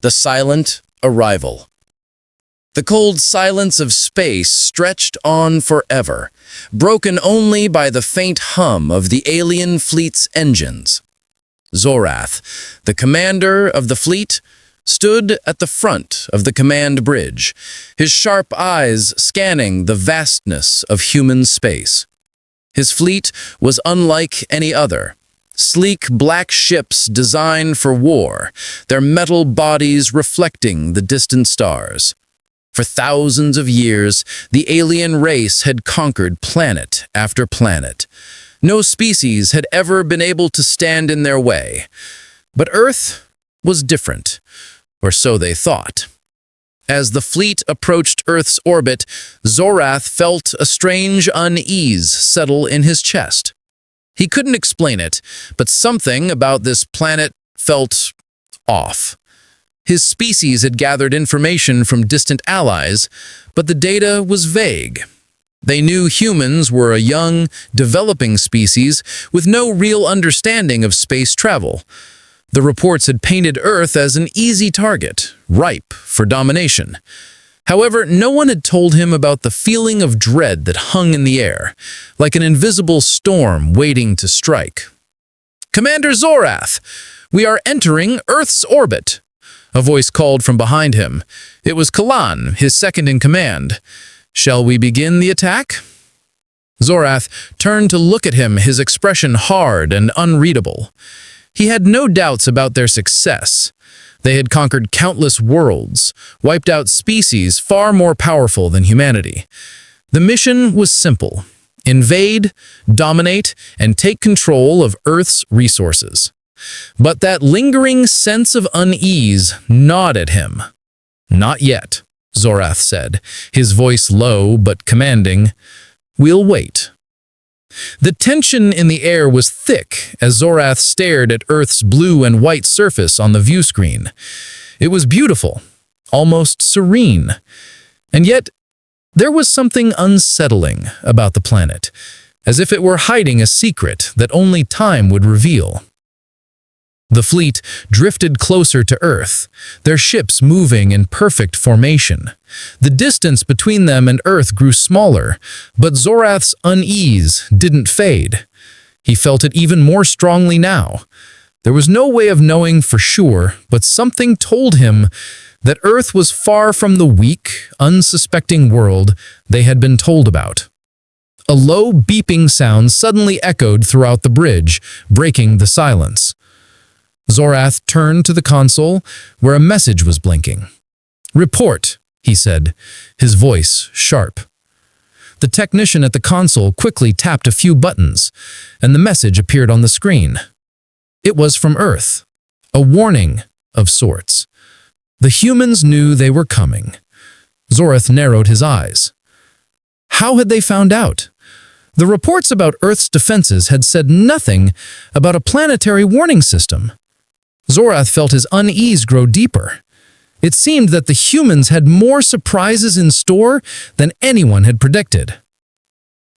The silent arrival. The cold silence of space stretched on forever, broken only by the faint hum of the alien fleet's engines. Zorath, the commander of the fleet, stood at the front of the command bridge, his sharp eyes scanning the vastness of human space. His fleet was unlike any other. Sleek black ships designed for war, their metal bodies reflecting the distant stars. For thousands of years, the alien race had conquered planet after planet. No species had ever been able to stand in their way. But Earth was different, or so they thought. As the fleet approached Earth's orbit, Zorath felt a strange unease settle in his chest. He couldn't explain it, but something about this planet felt off. His species had gathered information from distant allies, but the data was vague. They knew humans were a young, developing species with no real understanding of space travel. The reports had painted Earth as an easy target, ripe for domination. However, no one had told him about the feeling of dread that hung in the air, like an invisible storm waiting to strike. "Commander Zorath, we are entering Earth's orbit," a voice called from behind him. It was Kalan, his second-in-command. "Shall we begin the attack?" Zorath turned to look at him, his expression hard and unreadable. He had no doubts about their success. They had conquered countless worlds, wiped out species far more powerful than humanity. The mission was simple: invade, dominate, and take control of Earth's resources. But that lingering sense of unease gnawed at him. "Not yet," Zorath said, his voice low but commanding. "We'll wait." The tension in the air was thick as Zorath stared at Earth's blue and white surface on the view screen. It was beautiful, almost serene. And yet, there was something unsettling about the planet, as if it were hiding a secret that only time would reveal. The fleet drifted closer to Earth, their ships moving in perfect formation. The distance between them and Earth grew smaller, but Zorath's unease didn't fade. He felt it even more strongly now. There was no way of knowing for sure, but something told him that Earth was far from the weak, unsuspecting world they had been told about. A low beeping sound suddenly echoed throughout the bridge, breaking the silence. Zorath turned to the console, where a message was blinking. "Report," he said, his voice sharp. The technician at the console quickly tapped a few buttons, and the message appeared on the screen. It was from Earth, a warning of sorts. The humans knew they were coming. Zorath narrowed his eyes. How had they found out? The reports about Earth's defenses had said nothing about a planetary warning system. Zorath felt his unease grow deeper. It seemed that the humans had more surprises in store than anyone had predicted.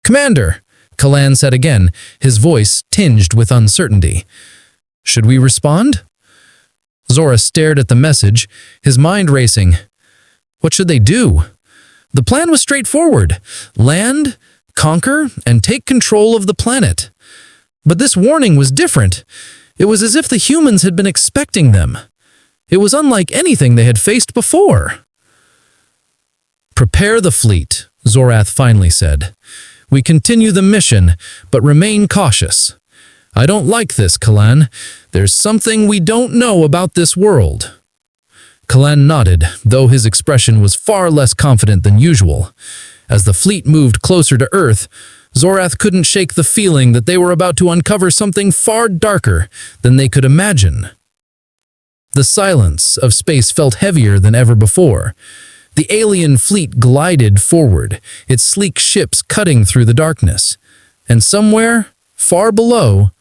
"Commander," Kalan said again, his voice tinged with uncertainty. "Should we respond?" Zora stared at the message, his mind racing. What should they do? The plan was straightforward: land, conquer, and take control of the planet. But this warning was different. It was as if the humans had been expecting them. It was unlike anything they had faced before. "Prepare the fleet," Zorath finally said. "We continue the mission, but remain cautious. I don't like this, Kalan. There's something we don't know about this world." Kalan nodded, though his expression was far less confident than usual. As the fleet moved closer to Earth, Zorath couldn't shake the feeling that they were about to uncover something far darker than they could imagine. The silence of space felt heavier than ever before. The alien fleet glided forward, its sleek ships cutting through the darkness. And somewhere, far below,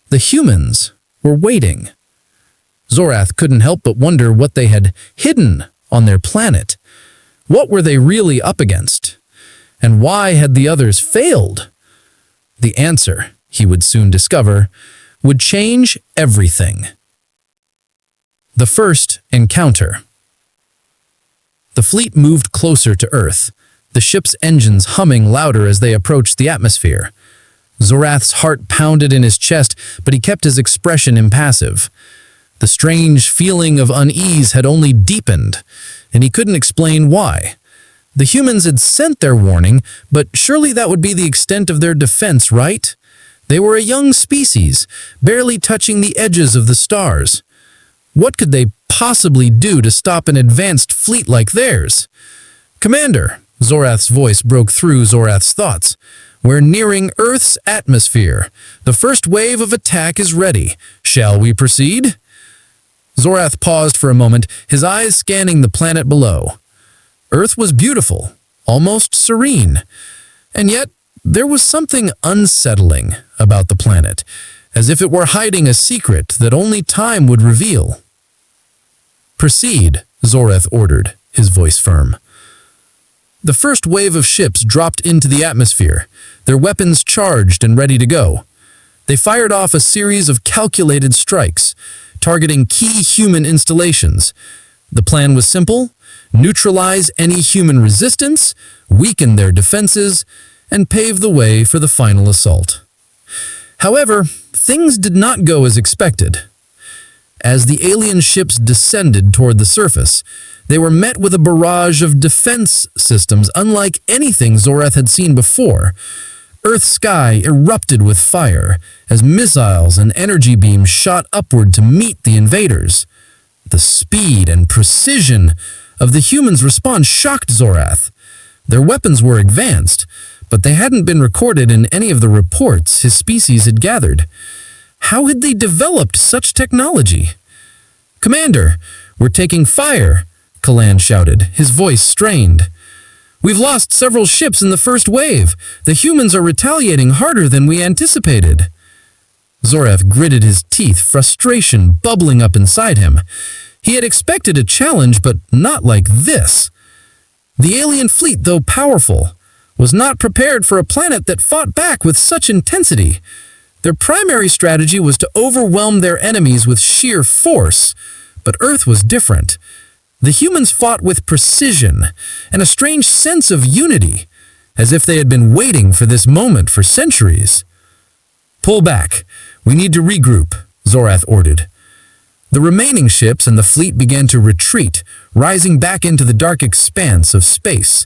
the humans were waiting. Zorath couldn't help but wonder what they had hidden on their planet. What were they really up against? And why had the others failed? The answer, he would soon discover, would change everything. The first encounter. The fleet moved closer to Earth, the ship's engines humming louder as they approached the atmosphere. Zorath's heart pounded in his chest, but he kept his expression impassive. The strange feeling of unease had only deepened, and he couldn't explain why. The humans had sent their warning, but surely that would be the extent of their defense, right? They were a young species, barely touching the edges of the stars. What could they possibly do to stop an advanced fleet like theirs? "Commander," Zorath's voice broke through Zorath's thoughts. "We're nearing Earth's atmosphere. The first wave of attack is ready. Shall we proceed?" Zorath paused for a moment, his eyes scanning the planet below. Earth was beautiful, almost serene, and yet there was something unsettling about the planet, as if it were hiding a secret that only time would reveal. "Proceed," Zorath ordered, his voice firm. The first wave of ships dropped into the atmosphere, their weapons charged and ready to go. They fired off a series of calculated strikes, targeting key human installations. The plan was simple: neutralize any human resistance, weaken their defenses, and pave the way for the final assault. However, things did not go as expected. As the alien ships descended toward the surface, they were met with a barrage of defense systems unlike anything Zorath had seen before. Earth's sky erupted with fire as missiles and energy beams shot upward to meet the invaders. The speed and precision of the humans' response shocked Zorath. Their weapons were advanced, but they hadn't been recorded in any of the reports his species had gathered. How had they developed such technology? "Commander, we're taking fire," Kalan shouted, his voice strained. "We've lost several ships in the first wave. The humans are retaliating harder than we anticipated." Zorath gritted his teeth, frustration bubbling up inside him. He had expected a challenge, but not like this. The alien fleet, though powerful, was not prepared for a planet that fought back with such intensity. Their primary strategy was to overwhelm their enemies with sheer force, but Earth was different. The humans fought with precision and a strange sense of unity, as if they had been waiting for this moment for centuries. "Pull back. We need to regroup," Zorath ordered. The remaining ships and the fleet began to retreat, rising back into the dark expanse of space.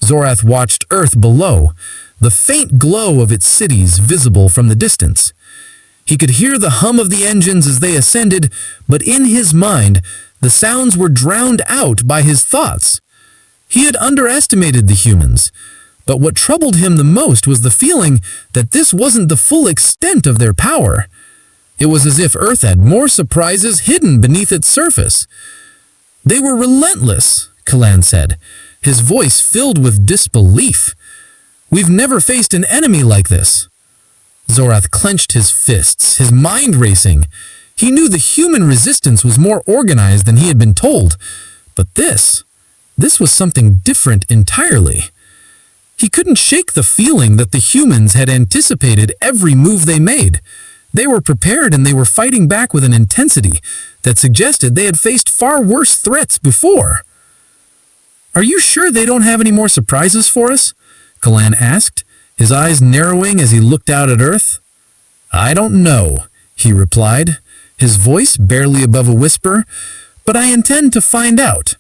Zorath watched Earth below, the faint glow of its cities visible from the distance. He could hear the hum of the engines as they ascended, but in his mind, the sounds were drowned out by his thoughts. He had underestimated the humans, but what troubled him the most was the feeling that this wasn't the full extent of their power. It was as if Earth had more surprises hidden beneath its surface. "They were relentless," Kalan said, his voice filled with disbelief. "We've never faced an enemy like this." Zorath clenched his fists, his mind racing. He knew the human resistance was more organized than he had been told, but this was something different entirely. He couldn't shake the feeling that the humans had anticipated every move they made. They were prepared and they were fighting back with an intensity that suggested they had faced far worse threats before. "Are you sure they don't have any more surprises for us?" Kalan asked, his eyes narrowing as he looked out at Earth. "I don't know," he replied, his voice barely above a whisper, "but I intend to find out."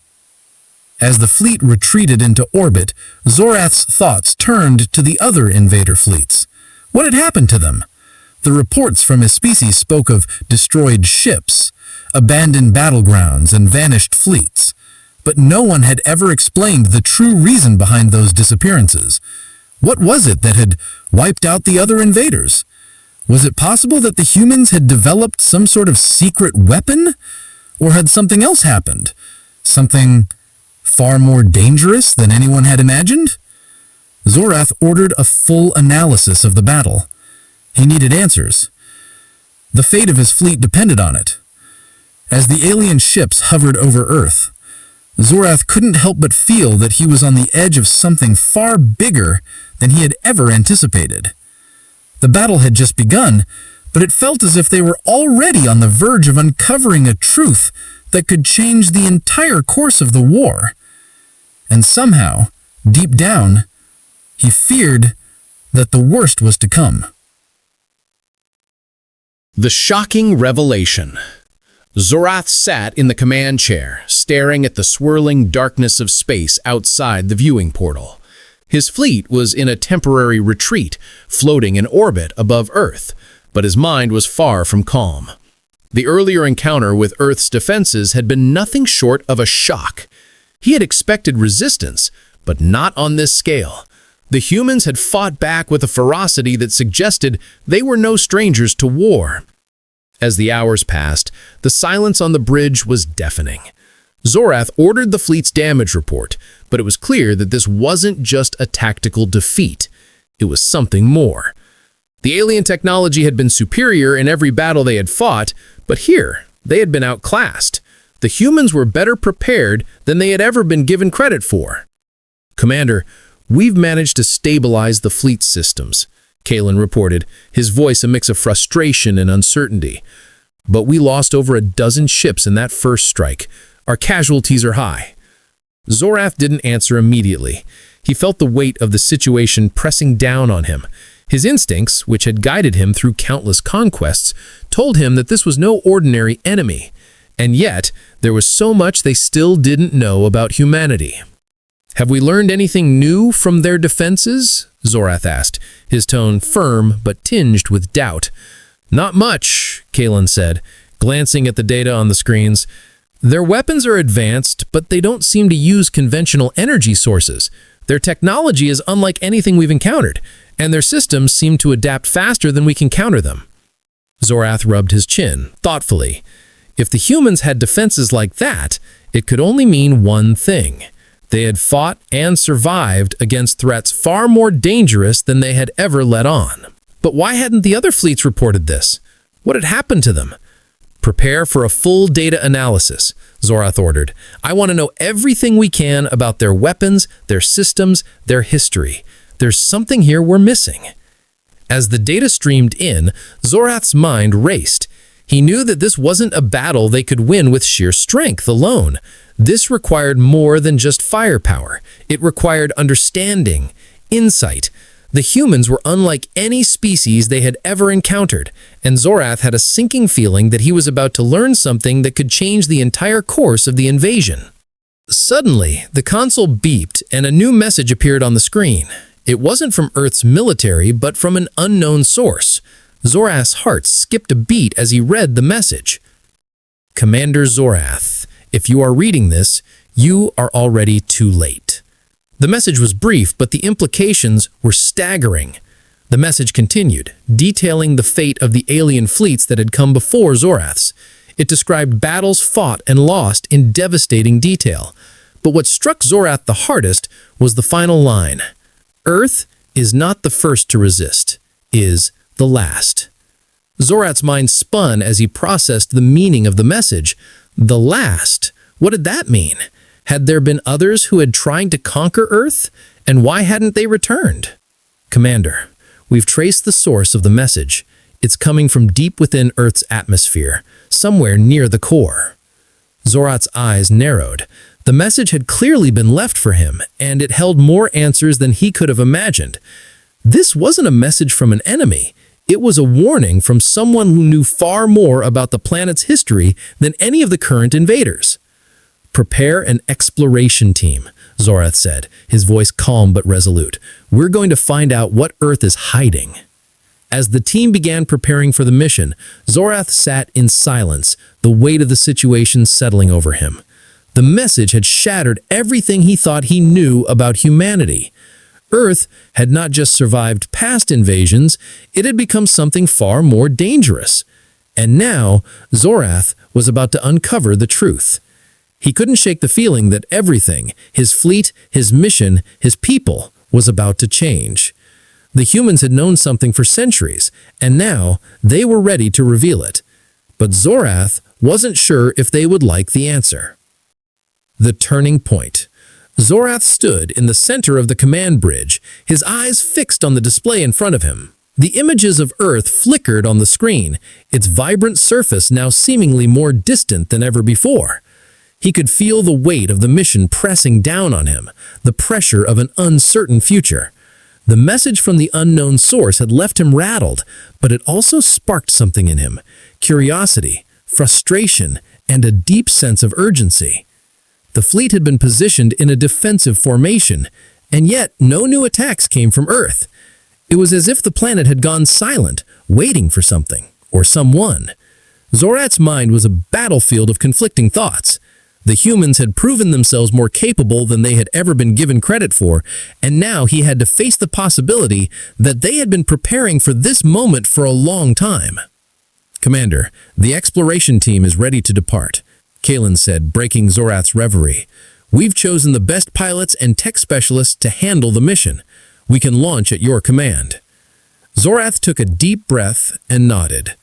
As the fleet retreated into orbit, Zorath's thoughts turned to the other invader fleets. What had happened to them? The reports from his species spoke of destroyed ships, abandoned battlegrounds, and vanished fleets. But no one had ever explained the true reason behind those disappearances. What was it that had wiped out the other invaders? Was it possible that the humans had developed some sort of secret weapon? Or had something else happened? Something far more dangerous than anyone had imagined? Zorath ordered a full analysis of the battle. He needed answers. The fate of his fleet depended on it. As the alien ships hovered over Earth, Zorath couldn't help but feel that he was on the edge of something far bigger than he had ever anticipated. The battle had just begun, but it felt as if they were already on the verge of uncovering a truth that could change the entire course of the war. And somehow, deep down, he feared that the worst was to come. The shocking revelation. Zorath sat in the command chair, staring at the swirling darkness of space outside the viewing portal. His fleet was in a temporary retreat, floating in orbit above Earth, but his mind was far from calm. The earlier encounter with Earth's defenses had been nothing short of a shock. He had expected resistance, but not on this scale. The humans had fought back with a ferocity that suggested they were no strangers to war. As the hours passed, the silence on the bridge was deafening. Zorath ordered the fleet's damage report, but it was clear that this wasn't just a tactical defeat. It was something more. The alien technology had been superior in every battle they had fought, but here, they had been outclassed. The humans were better prepared than they had ever been given credit for. "Commander, we've managed to stabilize the fleet systems," Kalen reported, his voice a mix of frustration and uncertainty. "But we lost over a dozen ships in that first strike. Our casualties are high." Zorath didn't answer immediately. He felt the weight of the situation pressing down on him. His instincts, which had guided him through countless conquests, told him that this was no ordinary enemy. And yet, there was so much they still didn't know about humanity. "Have we learned anything new from their defenses?" Zorath asked, his tone firm but tinged with doubt. "Not much," Kalen said, glancing at the data on the screens. "Their weapons are advanced, but they don't seem to use conventional energy sources. Their technology is unlike anything we've encountered, and their systems seem to adapt faster than we can counter them." Zorath rubbed his chin, thoughtfully. If the humans had defenses like that, it could only mean one thing. They had fought and survived against threats far more dangerous than they had ever let on. But why hadn't the other fleets reported this? What had happened to them? "Prepare for a full data analysis," Zorath ordered. "I want to know everything we can about their weapons, their systems, their history. There's something here we're missing." As the data streamed in, Zorath's mind raced. He knew that this wasn't a battle they could win with sheer strength alone. This required more than just firepower. It required understanding, insight. The humans were unlike any species they had ever encountered, and Zorath had a sinking feeling that he was about to learn something that could change the entire course of the invasion. Suddenly, the console beeped and a new message appeared on the screen. It wasn't from Earth's military, but from an unknown source. Zorath's heart skipped a beat as he read the message. "Commander Zorath, if you are reading this, you are already too late." The message was brief, but the implications were staggering. The message continued, detailing the fate of the alien fleets that had come before Zorath's. It described battles fought and lost in devastating detail. But what struck Zorath the hardest was the final line. "Earth is not the first to resist, is the last." Zorath's mind spun as he processed the meaning of the message. The last? What did that mean? Had there been others who had tried to conquer Earth? And why hadn't they returned? "Commander, we've traced the source of the message. It's coming from deep within Earth's atmosphere, somewhere near the core." Zorath's eyes narrowed. The message had clearly been left for him, and it held more answers than he could have imagined. This wasn't a message from an enemy. It was a warning from someone who knew far more about the planet's history than any of the current invaders. "Prepare an exploration team," Zorath said, his voice calm but resolute. "We're going to find out what Earth is hiding." As the team began preparing for the mission, Zorath sat in silence, the weight of the situation settling over him. The message had shattered everything he thought he knew about humanity. Earth had not just survived past invasions, it had become something far more dangerous. And now, Zorath was about to uncover the truth. He couldn't shake the feeling that everything, his fleet, his mission, his people, was about to change. The humans had known something for centuries, and now they were ready to reveal it. But Zorath wasn't sure if they would like the answer. The turning point. Zorath stood in the center of the command bridge, his eyes fixed on the display in front of him. The images of Earth flickered on the screen, its vibrant surface now seemingly more distant than ever before. He could feel the weight of the mission pressing down on him, the pressure of an uncertain future. The message from the unknown source had left him rattled, but it also sparked something in him: curiosity, frustration, and a deep sense of urgency. The fleet had been positioned in a defensive formation, and yet no new attacks came from Earth. It was as if the planet had gone silent, waiting for something, or someone. Zorath's mind was a battlefield of conflicting thoughts. The humans had proven themselves more capable than they had ever been given credit for, and now he had to face the possibility that they had been preparing for this moment for a long time. "Commander, the exploration team is ready to depart," Kalen said, breaking Zorath's reverie. "We've chosen the best pilots and tech specialists to handle the mission. We can launch at your command." Zorath took a deep breath and nodded.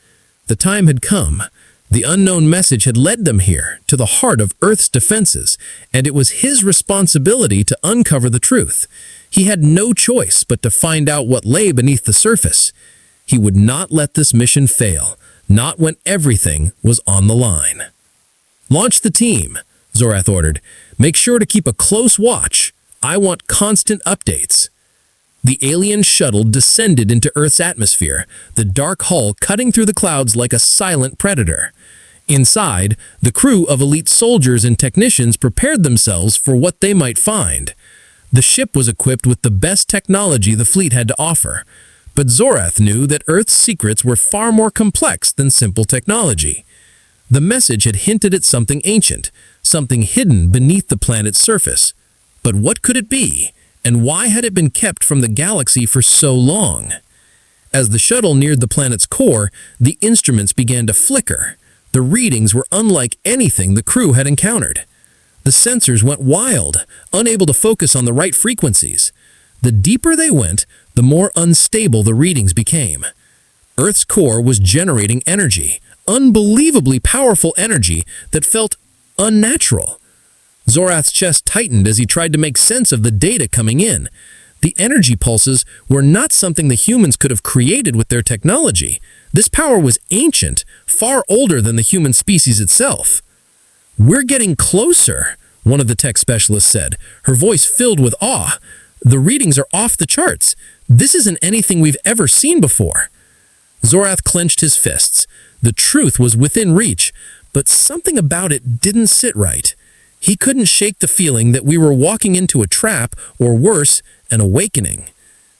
The time had come. The unknown message had led them here, to the heart of Earth's defenses, and it was his responsibility to uncover the truth. He had no choice but to find out what lay beneath the surface. He would not let this mission fail, not when everything was on the line. "Launch the team," Zorath ordered. "Make sure to keep a close watch. I want constant updates." The alien shuttle descended into Earth's atmosphere, the dark hull cutting through the clouds like a silent predator. Inside, the crew of elite soldiers and technicians prepared themselves for what they might find. The ship was equipped with the best technology the fleet had to offer, but Zorath knew that Earth's secrets were far more complex than simple technology. The message had hinted at something ancient, something hidden beneath the planet's surface. But what could it be? And why had it been kept from the galaxy for so long? As the shuttle neared the planet's core, the instruments began to flicker. The readings were unlike anything the crew had encountered. The sensors went wild, unable to focus on the right frequencies. The deeper they went, the more unstable the readings became. Earth's core was generating energy, unbelievably powerful energy that felt unnatural. Zorath's chest tightened as he tried to make sense of the data coming in. The energy pulses were not something the humans could have created with their technology. This power was ancient, far older than the human species itself. "We're getting closer," one of the tech specialists said, her voice filled with awe. "The readings are off the charts. This isn't anything we've ever seen before." Zorath clenched his fists. The truth was within reach, but something about it didn't sit right. He couldn't shake the feeling that we were walking into a trap, or worse, an awakening.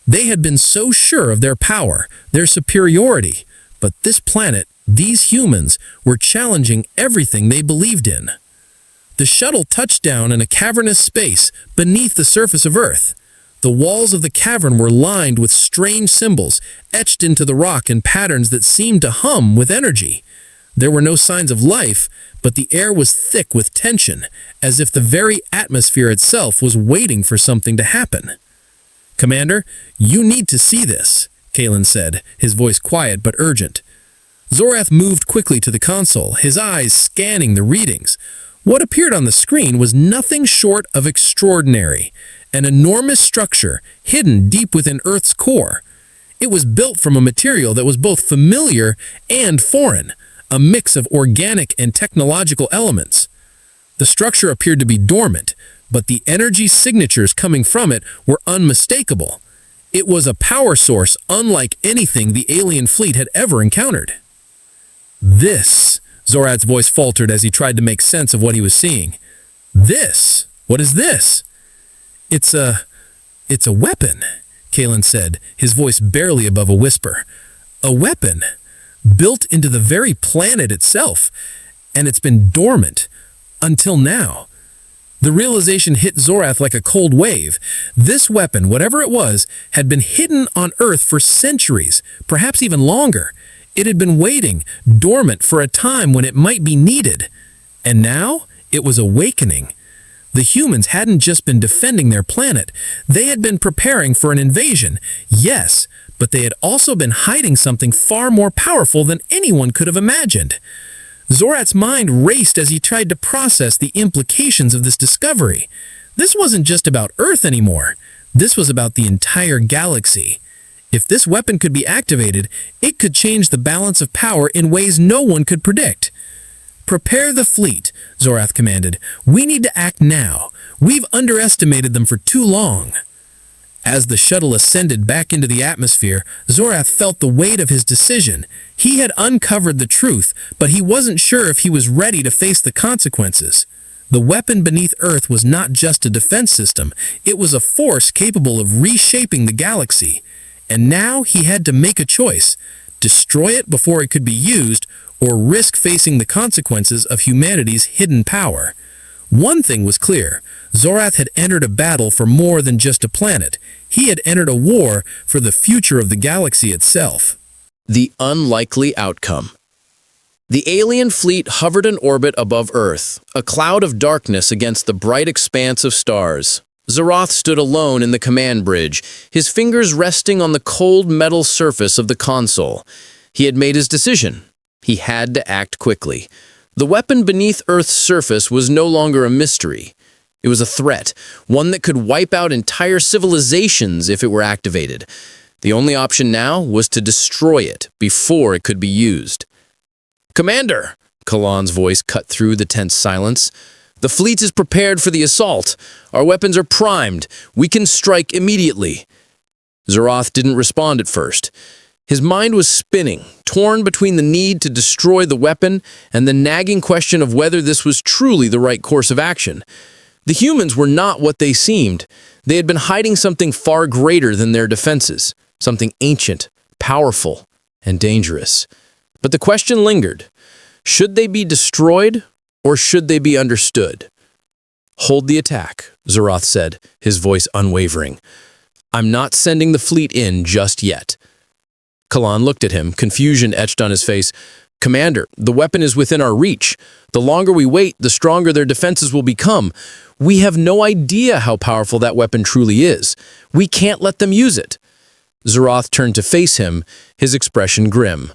They had been so sure of their power, their superiority, but this planet, these humans, were challenging everything they believed in. The shuttle touched down in a cavernous space beneath the surface of Earth. The walls of the cavern were lined with strange symbols, etched into the rock in patterns that seemed to hum with energy. There were no signs of life, but the air was thick with tension, as if the very atmosphere itself was waiting for something to happen. "Commander, you need to see this," Kalen said, his voice quiet but urgent. Zorath moved quickly to the console, his eyes scanning the readings. What appeared on the screen was nothing short of extraordinary, an enormous structure hidden deep within Earth's core. It was built from a material that was both familiar and foreign, a mix of organic and technological elements. The structure appeared to be dormant, but the energy signatures coming from it were unmistakable. It was a power source unlike anything the alien fleet had ever encountered. "This," Zorath's voice faltered as he tried to make sense of what he was seeing. "This? What is this?" It's a weapon," Kalen said, his voice barely above a whisper. "A weapon, built into the very planet itself, and it's been dormant until now." The realization hit Zorath like a cold wave. This weapon, whatever it was, had been hidden on Earth for centuries, perhaps even longer. It had been waiting, dormant, for a time when it might be needed. And now it was awakening. The humans hadn't just been defending their planet. They had been preparing for an invasion, yes, but they had also been hiding something far more powerful than anyone could have imagined. Zorath's mind raced as he tried to process the implications of this discovery. This wasn't just about Earth anymore. This was about the entire galaxy. If this weapon could be activated, it could change the balance of power in ways no one could predict. "Prepare the fleet," Zorath commanded. "We need to act now. We've underestimated them for too long." As the shuttle ascended back into the atmosphere, Zorath felt the weight of his decision. He had uncovered the truth, but he wasn't sure if he was ready to face the consequences. The weapon beneath Earth was not just a defense system, it was a force capable of reshaping the galaxy. And now he had to make a choice: destroy it before it could be used, or risk facing the consequences of humanity's hidden power. One thing was clear: Zorath had entered a battle for more than just a planet. He had entered a war for the future of the galaxy itself. The unlikely outcome. The alien fleet hovered in orbit above Earth, a cloud of darkness against the bright expanse of stars. Zorath stood alone in the command bridge, his fingers resting on the cold metal surface of the console. He had made his decision. He had to act quickly. The weapon beneath Earth's surface was no longer a mystery. It was a threat, one that could wipe out entire civilizations if it were activated. The only option now was to destroy it before it could be used. "Commander!" Kalan's voice cut through the tense silence. "The fleet is prepared for the assault. Our weapons are primed. We can strike immediately." Zorath didn't respond at first. His mind was spinning, torn between the need to destroy the weapon and the nagging question of whether this was truly the right course of action. The humans were not what they seemed. They had been hiding something far greater than their defenses, something ancient, powerful, and dangerous. But the question lingered. Should they be destroyed, or should they be understood? "Hold the attack," Zorath said, his voice unwavering. "I'm not sending the fleet in just yet." Kalan looked at him, confusion etched on his face. "Commander, the weapon is within our reach. The longer we wait, the stronger their defenses will become. We have no idea how powerful that weapon truly is. We can't let them use it." Zorath turned to face him, his expression grim.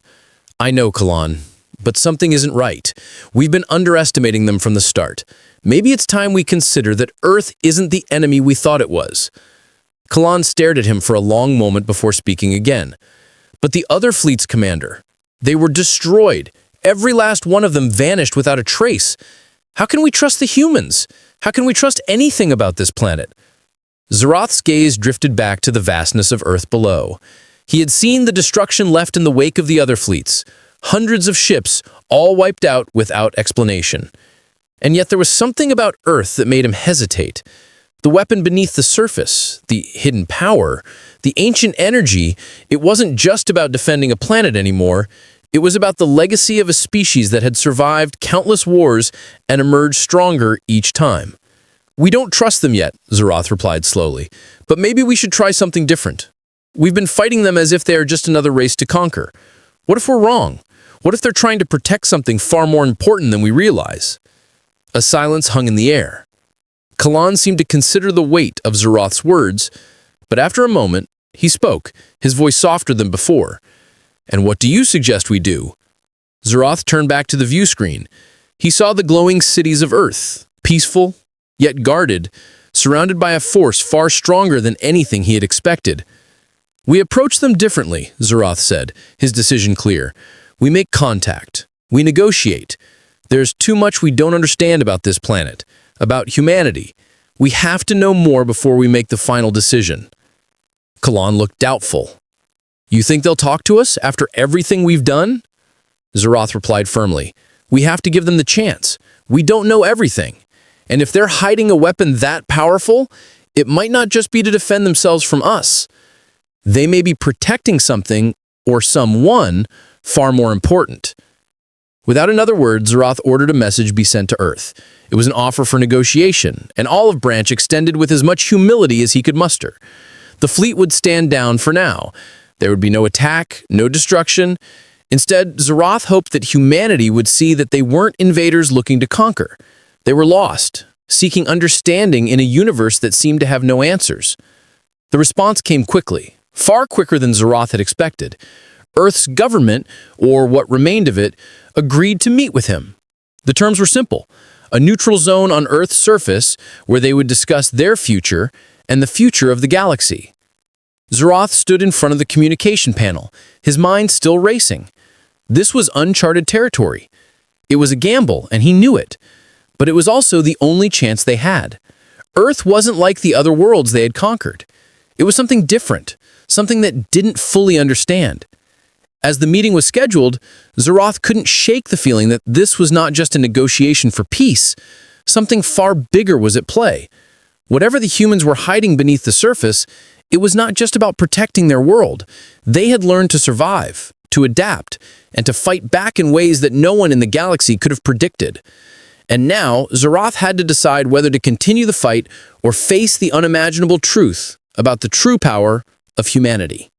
"I know, Kalan, but something isn't right. We've been underestimating them from the start. Maybe it's time we consider that Earth isn't the enemy we thought it was." Kalan stared at him for a long moment before speaking again. "But the other fleet's commander, they were destroyed. Every last one of them vanished without a trace. How can we trust the humans? How can we trust anything about this planet?" Zorath's gaze drifted back to the vastness of Earth below. He had seen the destruction left in the wake of the other fleets. Hundreds of ships, all wiped out without explanation. And yet there was something about Earth that made him hesitate. The weapon beneath the surface, the hidden power, the ancient energy, it wasn't just about defending a planet anymore. It was about the legacy of a species that had survived countless wars and emerged stronger each time. "We don't trust them yet," Zorath replied slowly, "but maybe we should try something different. We've been fighting them as if they are just another race to conquer. What if we're wrong? What if they're trying to protect something far more important than we realize?" A silence hung in the air. Kalan seemed to consider the weight of Zorath's words, but after a moment, he spoke, his voice softer than before. "And what do you suggest we do?" Zorath turned back to the view screen. He saw the glowing cities of Earth, peaceful, yet guarded, surrounded by a force far stronger than anything he had expected. "We approach them differently," Zorath said, his decision clear. "We make contact. We negotiate. There's too much we don't understand about this planet, about humanity. We have to know more before we make the final decision." Kalan looked doubtful. "You think they'll talk to us after everything we've done?" Zorath replied firmly. "We have to give them the chance. We don't know everything. And if they're hiding a weapon that powerful, it might not just be to defend themselves from us. They may be protecting something or someone far more important." Without another word, Zorath ordered a message be sent to Earth. It was an offer for negotiation, an olive branch extended with as much humility as he could muster. The fleet would stand down for now. There would be no attack, no destruction. Instead, Zorath hoped that humanity would see that they weren't invaders looking to conquer. They were lost, seeking understanding in a universe that seemed to have no answers. The response came quickly, far quicker than Zorath had expected. Earth's government, or what remained of it, agreed to meet with him. The terms were simple: a neutral zone on Earth's surface where they would discuss their future and the future of the galaxy. Zorath stood in front of the communication panel, his mind still racing. This was uncharted territory. It was a gamble, and he knew it. But it was also the only chance they had. Earth wasn't like the other worlds they had conquered. It was something different, something that didn't fully understand. As the meeting was scheduled, Zorath couldn't shake the feeling that this was not just a negotiation for peace. Something far bigger was at play. Whatever the humans were hiding beneath the surface, it was not just about protecting their world. They had learned to survive, to adapt, and to fight back in ways that no one in the galaxy could have predicted. And now, Zorath had to decide whether to continue the fight or face the unimaginable truth about the true power of humanity.